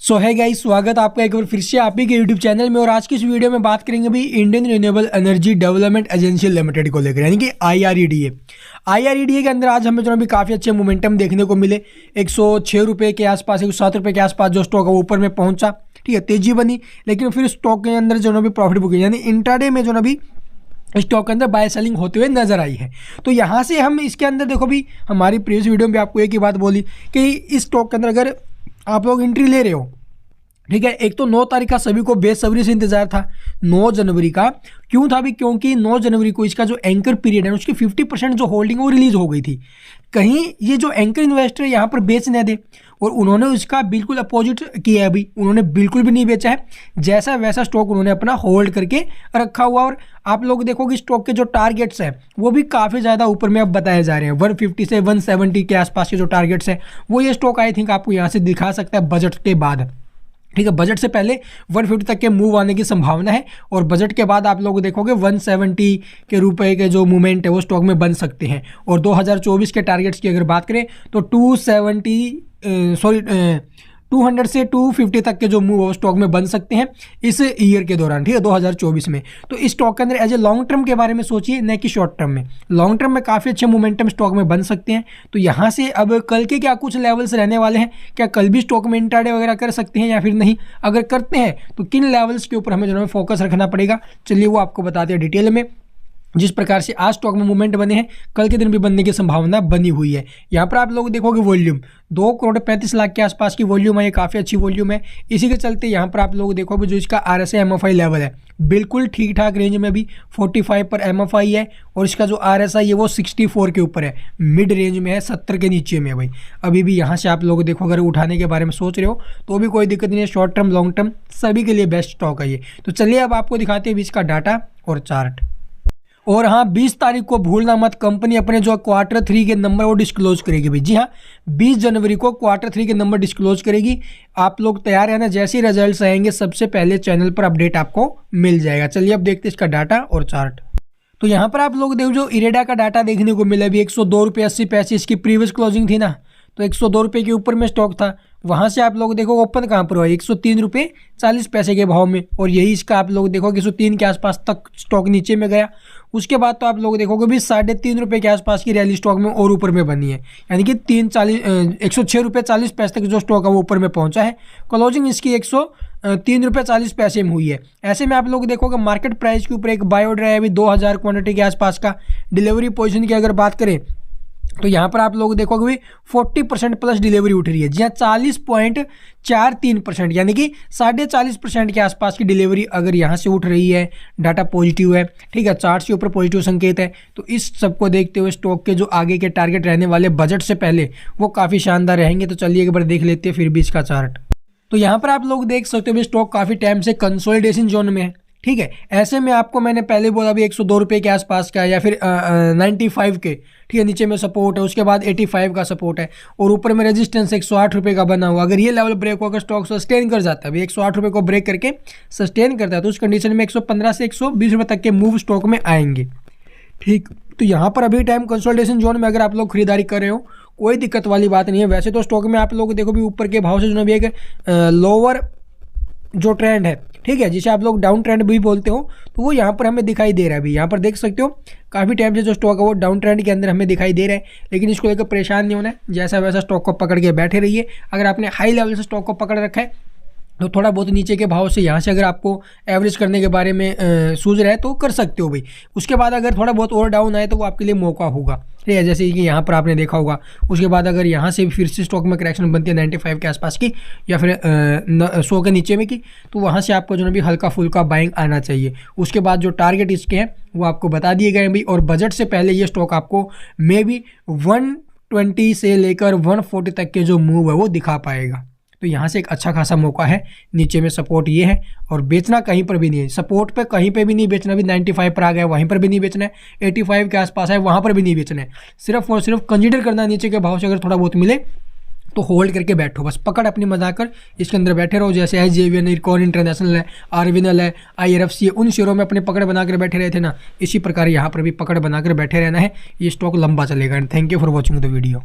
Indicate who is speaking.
Speaker 1: सो है गाइस, स्वागत आपका एक बार फिर से आप ही के यूट्यूब चैनल में। और आज की इस वीडियो में बात करेंगे भाई Indian renewable energy development agency limited को लेकर, यानी कि IREDA। IREDA के अंदर आज हमें जो है काफ़ी अच्छे मोमेंटम देखने को मिले। 106 रुपये के आसपास, 107 रुपये के आसपास जो स्टॉक है वो ऊपर में पहुंचा, ठीक है, तेजी बनी। लेकिन फिर स्टॉक के अंदर जो है प्रॉफिट बुकिंग, यानी इंट्राडे में जो है स्टॉक के अंदर बाय सेलिंग होते हुए नजर आई है। तो यहाँ से हम इसके अंदर देखो भी, हमारी प्रीवियस वीडियो में आपको एक ही बात बोली कि इस स्टॉक के अंदर अगर आप लोग एंट्री ले रहे हो, ठीक है, एक तो 9 तारीख का सभी को बेसब्री से इंतजार था। 9 जनवरी का क्यों था भी, क्योंकि 9 जनवरी को इसका जो एंकर पीरियड है उसकी 50% जो होल्डिंग वो रिलीज हो गई थी। कहीं ये जो एंकर इन्वेस्टर यहाँ पर बेच न दे, और उन्होंने उसका बिल्कुल अपोजिट किया है। अभी उन्होंने बिल्कुल भी नहीं बेचा है, जैसा वैसा स्टॉक उन्होंने अपना होल्ड करके रखा हुआ। और आप लोग देखोगे स्टॉक के जो टारगेट्स हैं वो भी काफ़ी ज़्यादा ऊपर में अब बताए जा रहे हैं। 150 से 170 के आसपास के जो टारगेट्स हैं वो ये स्टॉक आई थिंक आपको यहाँ से दिखा सकता है बजट के बाद, ठीक है। बजट से पहले 150 तक के मूव आने की संभावना है, और बजट के बाद आप लोग देखोगे 170 के रुपए के जो मूवमेंट है वो स्टॉक में बन सकते हैं। और 2024 के टारगेट्स की अगर बात करें तो 200 से 250 तक के जो मूव वो स्टॉक में बन सकते हैं इस ईयर के दौरान, ठीक है, 2024 में। तो इस स्टॉक के अंदर एज ए लॉन्ग टर्म के बारे में सोचिए, न कि शॉर्ट टर्म में। लॉन्ग टर्म में काफ़ी अच्छे मोमेंटम स्टॉक में बन सकते हैं। तो यहाँ से अब कल के क्या कुछ लेवल्स रहने वाले हैं, क्या कल भी स्टॉक में इंट्राडे वगैरह कर सकते हैं या फिर नहीं, अगर करते हैं तो किन लेवल्स के ऊपर हमें जो है फोकस रखना पड़ेगा, चलिए वो आपको बताते हैं डिटेल में। जिस प्रकार से आज स्टॉक में मूवमेंट बने हैं, कल के दिन भी बनने की संभावना बनी हुई है। यहाँ पर आप लोग देखोगे वॉल्यूम 2 करोड़ 35 लाख के आसपास की वॉल्यूम है, ये काफ़ी अच्छी वॉल्यूम है। इसी के चलते यहाँ पर आप लोग देखोगे जो इसका RSI MFI लेवल है बिल्कुल ठीक ठाक रेंज में, भी 45 पर MFI है, और इसका जो RSI है वो 64 के ऊपर है, मिड रेंज में है, 70 के नीचे में है भाई। अभी भी यहाँ से आप लोग देखो, अगर उठाने के बारे में सोच रहे हो तो भी कोई दिक्कत नहीं है। शॉर्ट टर्म लॉन्ग टर्म सभी के लिए बेस्ट स्टॉक है ये। तो चलिए अब आपको दिखाते हैं भी इसका डाटा और चार्ट। और हाँ, 20 तारीख को भूलना मत, कंपनी अपने जो Q3 के नंबर वो डिस्क्लोज करेगी भाई। जी हाँ, 20 जनवरी को Q3 के नंबर डिस्क्लोज करेगी। आप लोग तैयार रहना, जैसे ही रिजल्ट्स आएंगे सबसे पहले चैनल पर अपडेट आपको मिल जाएगा। चलिए अब देखते हैं इसका डाटा और चार्ट। तो यहाँ पर आप लोग देखो जो इरेडा का डाटा देखने को मिला भी, 102 रुपये 80 पैसे इसकी प्रीवियस क्लोजिंग थी ना, तो 102 रुपये के ऊपर में स्टॉक था। वहाँ से आप लोग देखो ओपन कहाँ पर हुआ, 103 रुपये 40 पैसे के भाव में, और यही इसका आप लोग देखो 103 के आसपास तक स्टॉक नीचे में गया। उसके बाद तो आप लोग देखोगे भी 3.5 रुपये के आसपास की रैली स्टॉक में और ऊपर में बनी है, यानी कि 106 रुपये 40 पैसे तक जो स्टॉक है वो ऊपर में पहुँचा है। क्लोजिंग इसकी 103 रुपये 40 पैसे में हुई है। ऐसे में आप लोग देखोगे मार्केट प्राइस के ऊपर एक बाय ऑर्डर है अभी 2000 क्वान्टिटी के आसपास का। डिलीवरी पोजीशन की अगर बात करें तो यहाँ पर आप लोग देखोगे भी 40% प्लस डिलीवरी उठ रही है। जी हाँ, 40.43%, यानी कि 40.5% के आसपास की डिलीवरी अगर यहाँ से उठ रही है, डाटा पॉजिटिव है, ठीक है, चार्ट के ऊपर पॉजिटिव संकेत है। तो इस सबको देखते हुए स्टॉक के जो आगे के टारगेट रहने वाले बजट से पहले वो काफ़ी शानदार रहेंगे। तो चलिए एक बार देख लेते हैं फिर भी इसका चार्ट। तो यहाँ पर आप लोग देख सकते हो स्टॉक काफ़ी टाइम से कंसोलिडेशन जोन में है, ठीक है। ऐसे में आपको मैंने पहले बोला भी 102 रुपये के आसपास का या फिर 95 के, ठीक है, नीचे में सपोर्ट है, उसके बाद 85 का सपोर्ट है, और ऊपर में रेजिस्टेंस 108 रुपये का बना हुआ। अगर ये लेवल ब्रेक होकर स्टॉक सस्टेन कर जाता है, अभी 108 रुपये को ब्रेक करके सस्टेन करता है, तो उस कंडीशन में 115 से 120 रुपये तक के मूव स्टॉक में आएंगे, ठीक। तो यहाँ पर अभी टाइम कंसोलिडेशन जोन में अगर आप लोग खरीदारी कर रहे हो कोई दिक्कत वाली बात नहीं है। वैसे तो स्टॉक में आप लोग देखो भी ऊपर के भाव से जो भी एक लोअर जो ट्रेंड है, ठीक है, जिसे आप लोग डाउन ट्रेंड भी बोलते हो, तो वो यहाँ पर हमें दिखाई दे रहा है। अभी यहाँ पर देख सकते हो काफ़ी टाइम से जो स्टॉक है वो डाउन ट्रेंड के अंदर हमें दिखाई दे रहा है। लेकिन इसको लेकर परेशान नहीं होना है, जैसा वैसा स्टॉक को पकड़ के बैठे रहिए। अगर आपने हाई लेवल से स्टॉक को पकड़ रखा है तो थोड़ा बहुत नीचे के भाव से यहाँ से अगर आपको एवरेज करने के बारे में सूझ रहा है तो कर सकते हो भाई। उसके बाद अगर थोड़ा बहुत और डाउन आए तो वो आपके लिए मौका होगा, ठीक है, जैसे कि यहाँ पर आपने देखा होगा। उसके बाद अगर यहाँ से फिर से स्टॉक में करेक्शन बनती है 95 के आसपास की या फिर 100 के नीचे में की, तो वहाँ से आपको जो है भी हल्का फुल्का बाइंग आना चाहिए। उसके बाद जो टारगेट इसके हैं वो आपको बता दिए गए हैं भाई, और बजट से पहले ये स्टॉक आपको मे बी 120 से लेकर 140 तक के जो मूव है वो दिखा पाएगा। तो यहाँ से एक अच्छा खासा मौका है। नीचे में सपोर्ट ये है, और बेचना कहीं पर भी नहीं है, सपोर्ट पे कहीं पे भी नहीं बेचना। भी 95 पर आ गया वहीं पर भी नहीं बेचना है, 85 के आसपास है वहाँ पर भी नहीं बेचना है। सिर्फ और सिर्फ कंसीडर करना नीचे के भाव से अगर थोड़ा बहुत मिले तो होल्ड करके बैठो, बस पकड़ अपनी मजा कर इसके अंदर बैठे रहो। जैसे SJVN, इरकॉन इंटरनेशनल है, आरविनल है, IRFC है, उन शेयरों में अपने पकड़ बनाकर बैठे रहे थे ना, इसी प्रकार यहाँ पर भी पकड़ बनाकर बैठे रहना है। ये स्टॉक लंबा चलेगा। And thank you for watching the video.